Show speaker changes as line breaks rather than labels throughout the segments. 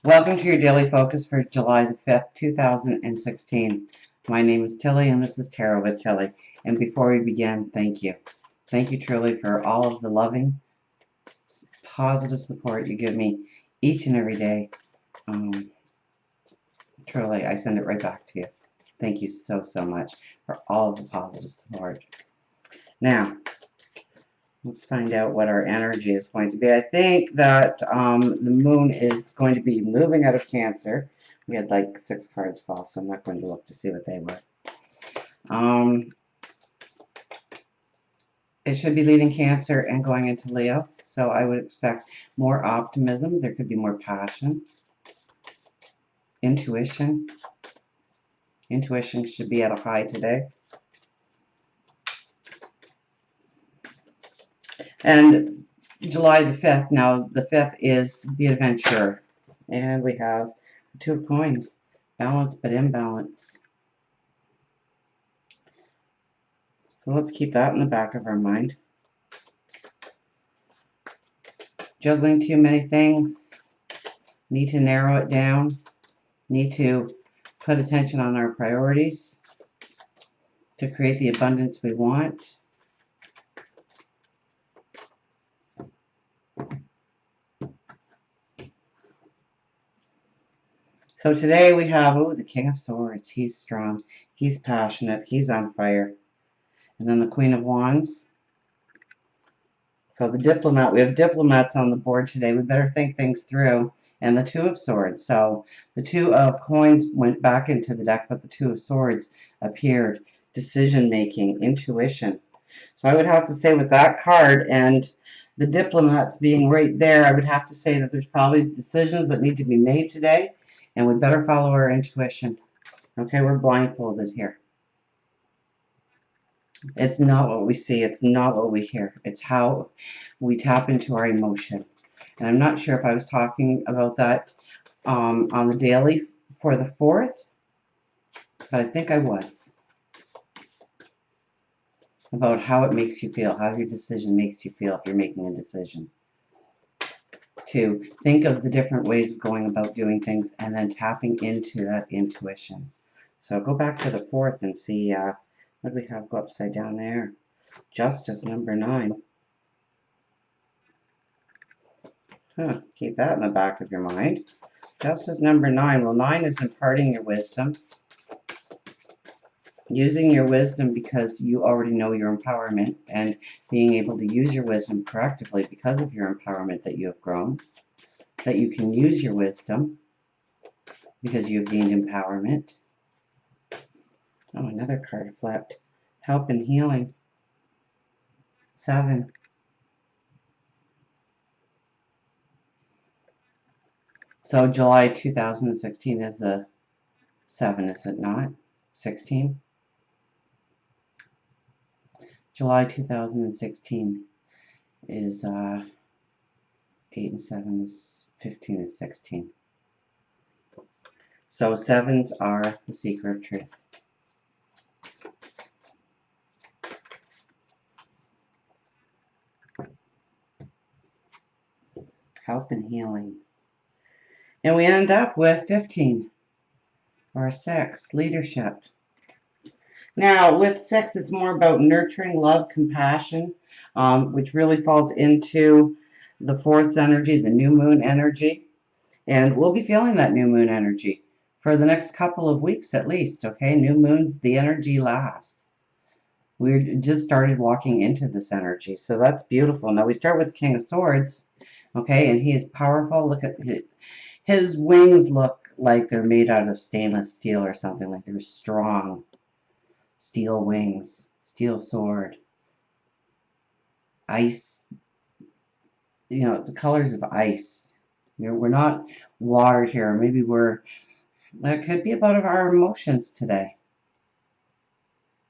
Welcome to your daily focus for July the 5th, 2016. My name is Tilly and this is Tarot with Tilly. And before we begin, thank you. Thank you truly for all of the loving, positive support you give me each and every day. Truly, I send it right back to you. Thank you so, so much for all of the positive support. Now, let's find out what our energy is going to be. I think that the moon is going to be moving out of Cancer. We had like 6 cards fall, so I'm not going to look to see what they were. It should be leaving Cancer and going into Leo, so I would expect more optimism. There could be more passion. Intuition. Intuition should be at a high today. And July the 5th, now the 5th is the adventurer. And we have the 2 of coins. Balance but imbalance. So let's keep that in the back of our mind. Juggling too many things. Need to narrow it down. Need to put attention on our priorities to create the abundance we want. So today we have, the King of Swords. He's strong. He's passionate. He's on fire. And then the Queen of Wands. So the diplomat, we have diplomats on the board today. We better think things through. And the Two of Swords. So the Two of Coins went back into the deck, but the Two of Swords appeared. Decision-making, intuition. So I would have to say with that card and the diplomats being right there, I would have to say that there's probably decisions that need to be made today. And we better follow our intuition. Okay, we're blindfolded here. It's not what we see. It's not what we hear. It's how we tap into our emotion. And I'm not sure if I was talking about that on the daily for the 4th, but I think I was. About how it makes you feel, how your decision makes you feel if you're making a decision. To think of the different ways of going about doing things and then tapping into that intuition. So go back to the 4th and see what do we have go upside down there. Justice, number 9. Keep that in the back of your mind. Justice, number 9. Well, 9 is imparting your wisdom. Using your wisdom because you already know your empowerment and being able to use your wisdom correctly because of your empowerment that you have grown. That you can use your wisdom because you've gained empowerment. Oh, another card flipped. Help and healing. 7. So July 2016 is a 7, is it not? 16? July 2016 is 8 and 7 is 15 is 16. So 7s are the seeker of truth. Help and healing. And we end up with 15 or 6, leadership. Now, with 6, it's more about nurturing, love, compassion, which really falls into the 4th energy, the new moon energy. And we'll be feeling that new moon energy for the next couple of weeks at least, okay? New moons, the energy lasts. We just started walking into this energy, so that's beautiful. Now, we start with the King of Swords, okay? And he is powerful. Look at his wings look like they're made out of stainless steel or something, like they're strong. Steel wings, steel sword, ice, the colors of ice. We're not water here. Maybe that could be about our emotions today.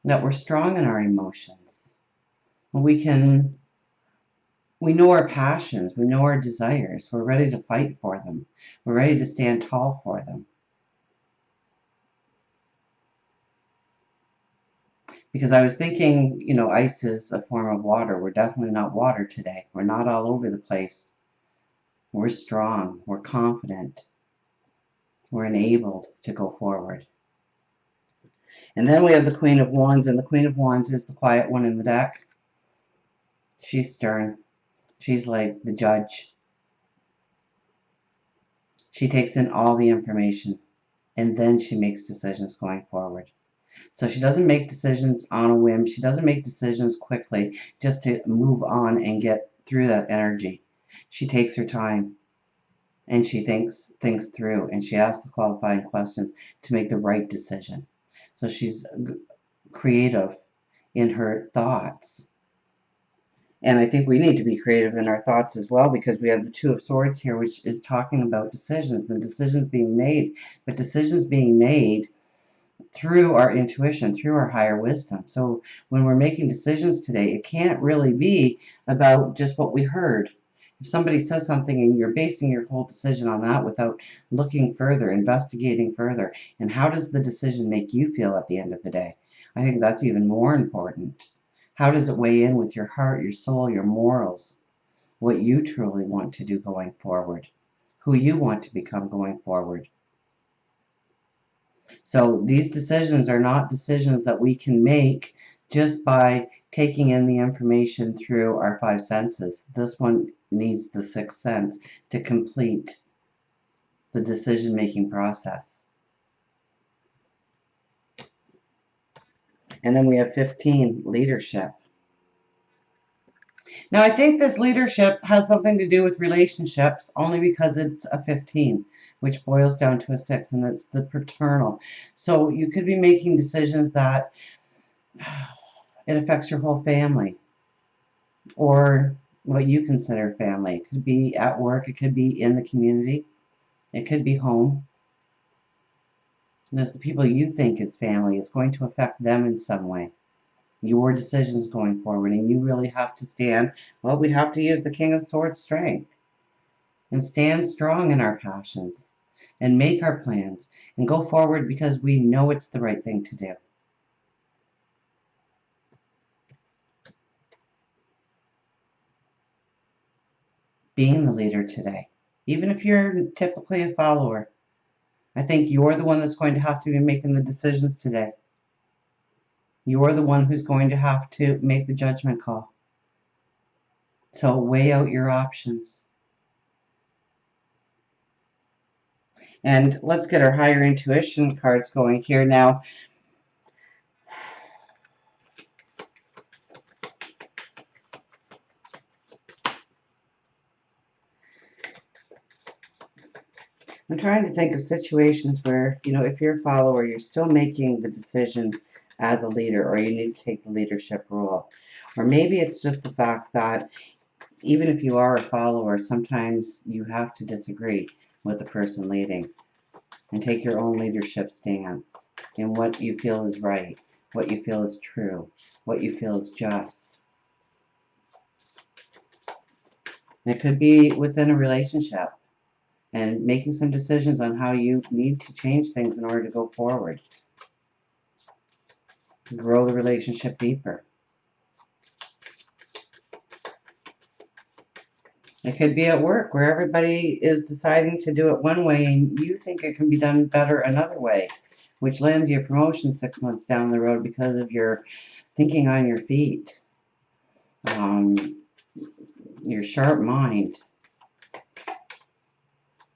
That we're strong in our emotions. We know our passions, we know our desires. We're ready to fight for them. We're ready to stand tall for them. Because I was thinking, ice is a form of water. We're definitely not water today. We're not all over the place. We're strong. We're confident. We're enabled to go forward. And then we have the Queen of Wands, and the Queen of Wands is the quiet one in the deck. She's stern. She's like the judge. She takes in all the information, and then she makes decisions going forward. So she doesn't make decisions on a whim. She doesn't make decisions quickly just to move on and get through that energy. She takes her time, and she thinks things through, and she asks the qualifying questions to make the right decision. So she's creative in her thoughts. And I think we need to be creative in our thoughts as well, because we have the Two of Swords here, which is talking about decisions and decisions being made, but decisions being made through our intuition, through our higher wisdom. So when we're making decisions today, it can't really be about just what we heard. If somebody says something and you're basing your whole decision on that without looking further, investigating further, and how does the decision make you feel at the end of the day? I think that's even more important. How does it weigh in with your heart, your soul, your morals, what you truly want to do going forward, who you want to become going forward? So these decisions are not decisions that we can make just by taking in the information through our five senses. This one needs the sixth sense to complete the decision-making process. And then we have 15, leadership. Now I think this leadership has something to do with relationships only because it's a 15, which boils down to a 6, and it's the paternal. So you could be making decisions that it affects your whole family, or what you consider family. It could be at work, it could be in the community, it could be home. Because the people you think is family is going to affect them in some way. Your decisions going forward, and you really have to stand, well, we have to use the King of Swords strength and stand strong in our passions and make our plans and go forward because we know it's the right thing to do. Being the leader today, even if you're typically a follower, I think you're the one that's going to have to be making the decisions today. You're the one who's going to have to make the judgment call. So weigh out your options. And let's get our higher intuition cards going here now. I'm trying to think of situations where, if you're a follower, you're still making the decision as a leader, or you need to take the leadership role. Or maybe it's just the fact that even if you are a follower, sometimes you have to disagree with the person leading and take your own leadership stance in what you feel is right, what you feel is true, what you feel is just. And it could be within a relationship, and making some decisions on how you need to change things in order to go forward. Grow the relationship deeper. It could be at work where everybody is deciding to do it one way and you think it can be done better another way, which lands you a promotion 6 months down the road because of your thinking on your feet, your sharp mind,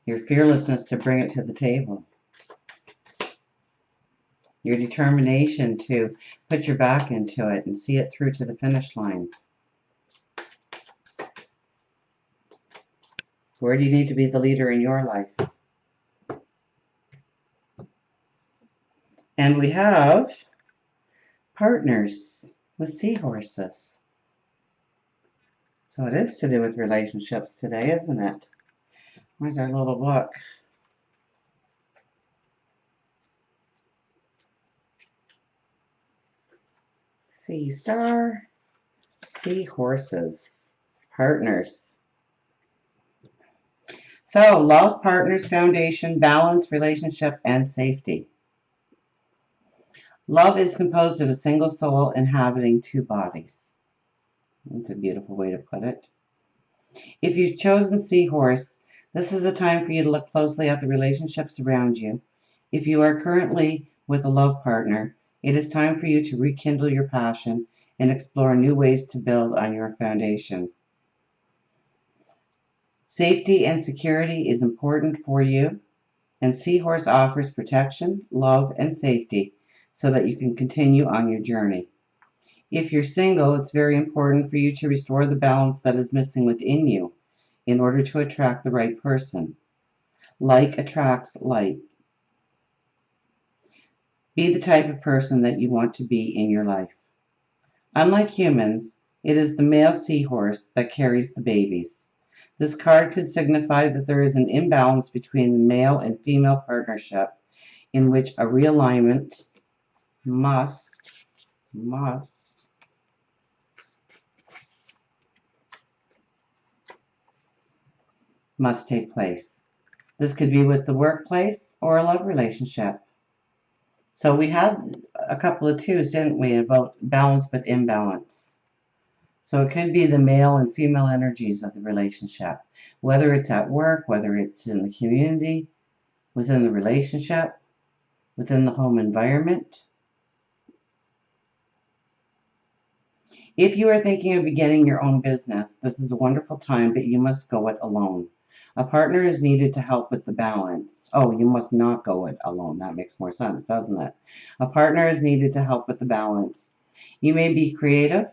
your fearlessness to bring it to the table, your determination to put your back into it and see it through to the finish line. Where do you need to be the leader in your life? And we have partners with seahorses. So it is to do with relationships today, isn't it? Where's our little book? Sea star, seahorses, partners. So love, partners, foundation, balance, relationship, and safety. Love is composed of a single soul inhabiting two bodies. That's a beautiful way to put it. If you've chosen seahorse, This is a time for you to look closely at the relationships around you. If you are currently with a love partner, it is time for you to rekindle your passion and explore new ways to build on your foundation. Safety and security is important for you, and Seahorse offers protection, love, and safety so that you can continue on your journey. If you're single, it's very important for you to restore the balance that is missing within you in order to attract the right person. Like attracts like. Be the type of person that you want to be in your life. Unlike humans, it is the male seahorse that carries the babies. This card could signify that there is an imbalance between the male and female partnership in which a realignment must take place. This could be with the workplace or a love relationship. So we had a couple of twos, didn't we, about balance but imbalance. So it could be the male and female energies of the relationship, whether it's at work, whether it's in the community, within the relationship, within the home environment. If you are thinking of beginning your own business, this is a wonderful time, but you must go it alone. A partner is needed to help with the balance. Oh, you must not go it alone. That makes more sense, doesn't it? A partner is needed to help with the balance. You may be creative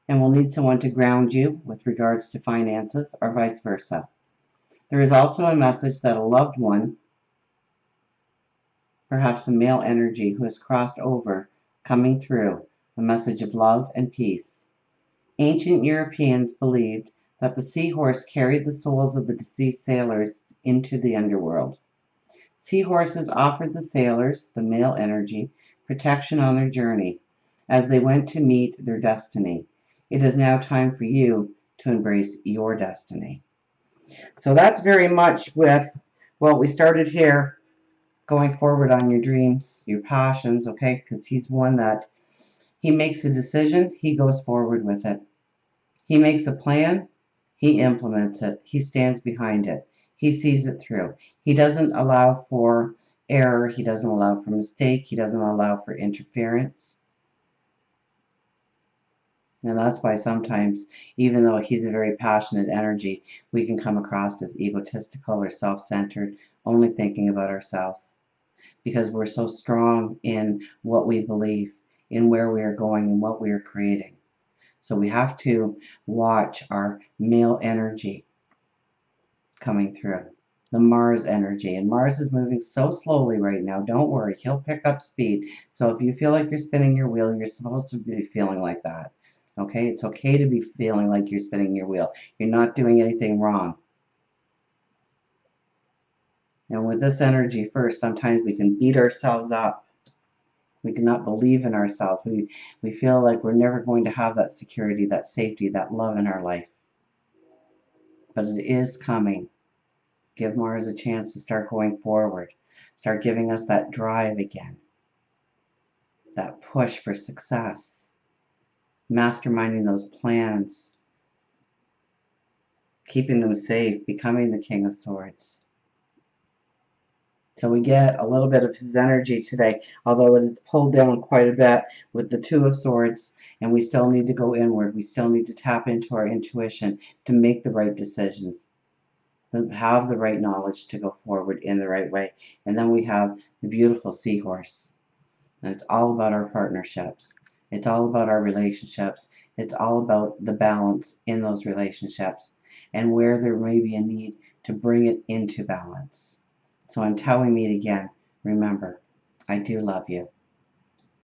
and will need someone to ground you with regards to finances or vice versa. There is also a message that a loved one, perhaps a male energy who has crossed over, coming through, a message of love and peace. Ancient Europeans believed that the seahorse carried the souls of the deceased sailors into the underworld. Seahorses offered the sailors, the male energy, protection on their journey as they went to meet their destiny. It is now time for you to embrace your destiny. So that's very much with what we started here, going forward on your dreams, your passions, okay? Because he's one that he makes a decision, he goes forward with it. He makes a plan, he implements it, he stands behind it, he sees it through. He doesn't allow for error, he doesn't allow for mistake, he doesn't allow for interference. And that's why sometimes, even though he's a very passionate energy, we can come across as egotistical or self-centered, only thinking about ourselves. Because we're so strong in what we believe, in where we are going and what we are creating. So we have to watch our male energy coming through, the Mars energy. And Mars is moving so slowly right now. Don't worry, he'll pick up speed. So if you feel like you're spinning your wheel, you're supposed to be feeling like that. Okay? It's okay to be feeling like you're spinning your wheel. You're not doing anything wrong. And with this energy first, sometimes we can beat ourselves up. We cannot believe in ourselves. We feel like we're never going to have that security, that safety, that love in our life. But it is coming. Give Mars a chance to start going forward. Start giving us that drive again. That push for success. Masterminding those plans. Keeping them safe. Becoming the King of Swords. So we get a little bit of his energy today, although it is pulled down quite a bit with the Two of Swords, and we still need to go inward. We still need to tap into our intuition to make the right decisions, to have the right knowledge to go forward in the right way. And then we have the beautiful seahorse, and it's all about our partnerships. It's all about our relationships. It's all about the balance in those relationships and where there may be a need to bring it into balance. So until we meet again, remember, I do love you.